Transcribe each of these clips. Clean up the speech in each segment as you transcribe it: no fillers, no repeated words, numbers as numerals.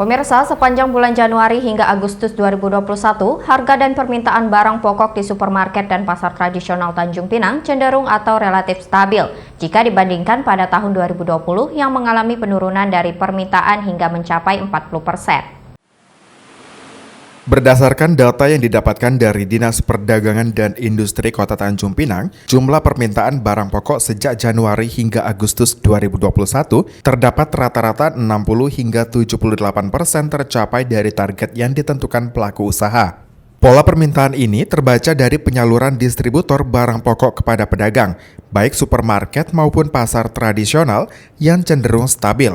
Pemirsa, sepanjang bulan Januari hingga Agustus 2021, harga dan permintaan barang pokok di supermarket dan pasar tradisional Tanjung Pinang cenderung atau relatif stabil jika dibandingkan pada tahun 2020 yang mengalami penurunan dari permintaan hingga mencapai 40%. Berdasarkan data yang didapatkan dari Dinas Perdagangan dan Industri Kota Tanjung Pinang, jumlah permintaan barang pokok sejak Januari hingga Agustus 2021 terdapat rata-rata 60 hingga 78% tercapai dari target yang ditentukan pelaku usaha. Pola permintaan ini terbaca dari penyaluran distributor barang pokok kepada pedagang, baik supermarket maupun pasar tradisional yang cenderung stabil.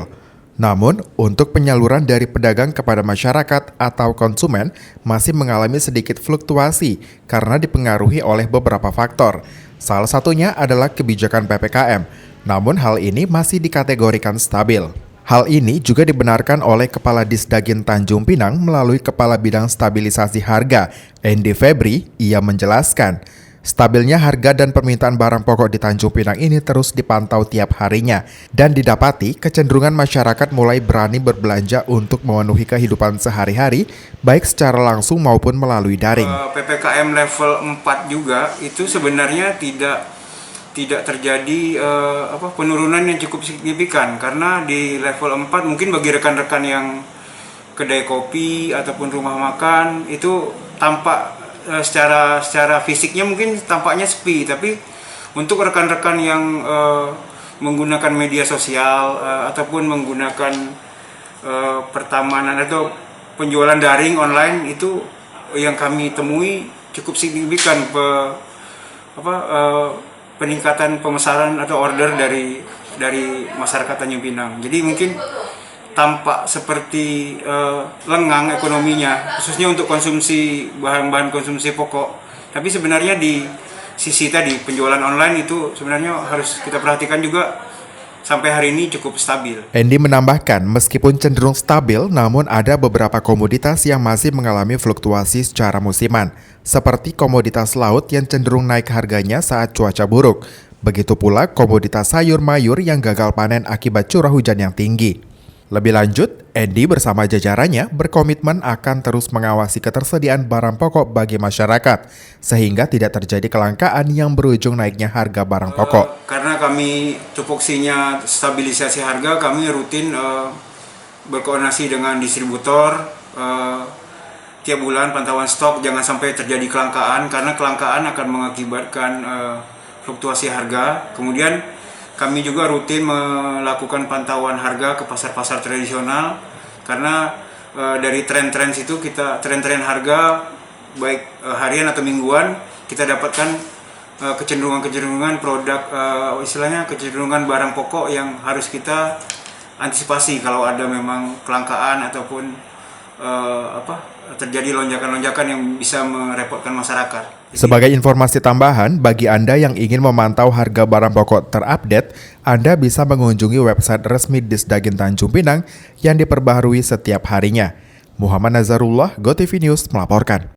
Namun, untuk penyaluran dari pedagang kepada masyarakat atau konsumen masih mengalami sedikit fluktuasi karena dipengaruhi oleh beberapa faktor. Salah satunya adalah kebijakan PPKM, namun hal ini masih dikategorikan stabil. Hal ini juga dibenarkan oleh Kepala Disdagin Tanjung Pinang melalui Kepala Bidang Stabilisasi Harga, Endi Febri. Ia menjelaskan, stabilnya harga dan permintaan barang pokok di Tanjung Pinang ini terus dipantau tiap harinya dan didapati kecenderungan masyarakat mulai berani berbelanja untuk memenuhi kehidupan sehari-hari baik secara langsung maupun melalui daring. PPKM level 4 juga itu sebenarnya tidak terjadi penurunan yang cukup signifikan karena di level 4 mungkin bagi rekan-rekan yang kedai kopi ataupun rumah makan itu tampak secara fisiknya mungkin tampaknya sepi, tapi untuk rekan-rekan yang menggunakan media sosial ataupun menggunakan pertamanan atau penjualan daring online itu yang kami temui cukup signifikan peningkatan pemesanan atau order dari masyarakat Tanjung Pinang. Jadi mungkin tampak seperti lengang ekonominya, khususnya untuk konsumsi bahan-bahan konsumsi pokok. Tapi sebenarnya di sisi tadi penjualan online itu sebenarnya harus kita perhatikan juga sampai hari ini cukup stabil. Endi menambahkan, meskipun cenderung stabil, namun ada beberapa komoditas yang masih mengalami fluktuasi secara musiman, seperti komoditas laut yang cenderung naik harganya saat cuaca buruk. Begitu pula komoditas sayur mayur yang gagal panen akibat curah hujan yang tinggi. Lebih lanjut, Endi bersama jajarannya berkomitmen akan terus mengawasi ketersediaan barang pokok bagi masyarakat, sehingga tidak terjadi kelangkaan yang berujung naiknya harga barang pokok. Karena kami tupoksinya stabilisasi harga, kami rutin berkoordinasi dengan distributor, tiap bulan pantauan stok, jangan sampai terjadi kelangkaan, karena kelangkaan akan mengakibatkan fluktuasi harga. Kemudian kami juga rutin melakukan pantauan harga ke pasar-pasar tradisional karena dari tren-tren situ tren-tren harga baik harian atau mingguan kita dapatkan kecenderungan produk kecenderungan barang pokok yang harus kita antisipasi kalau ada memang kelangkaan ataupun terjadi lonjakan-lonjakan yang bisa merepotkan masyarakat. Sebagai informasi tambahan, bagi Anda yang ingin memantau harga barang pokok terupdate, Anda bisa mengunjungi website resmi Disdagin Tanjung Pinang yang diperbaharui setiap harinya. Muhammad Nazarullah, GoTV News melaporkan.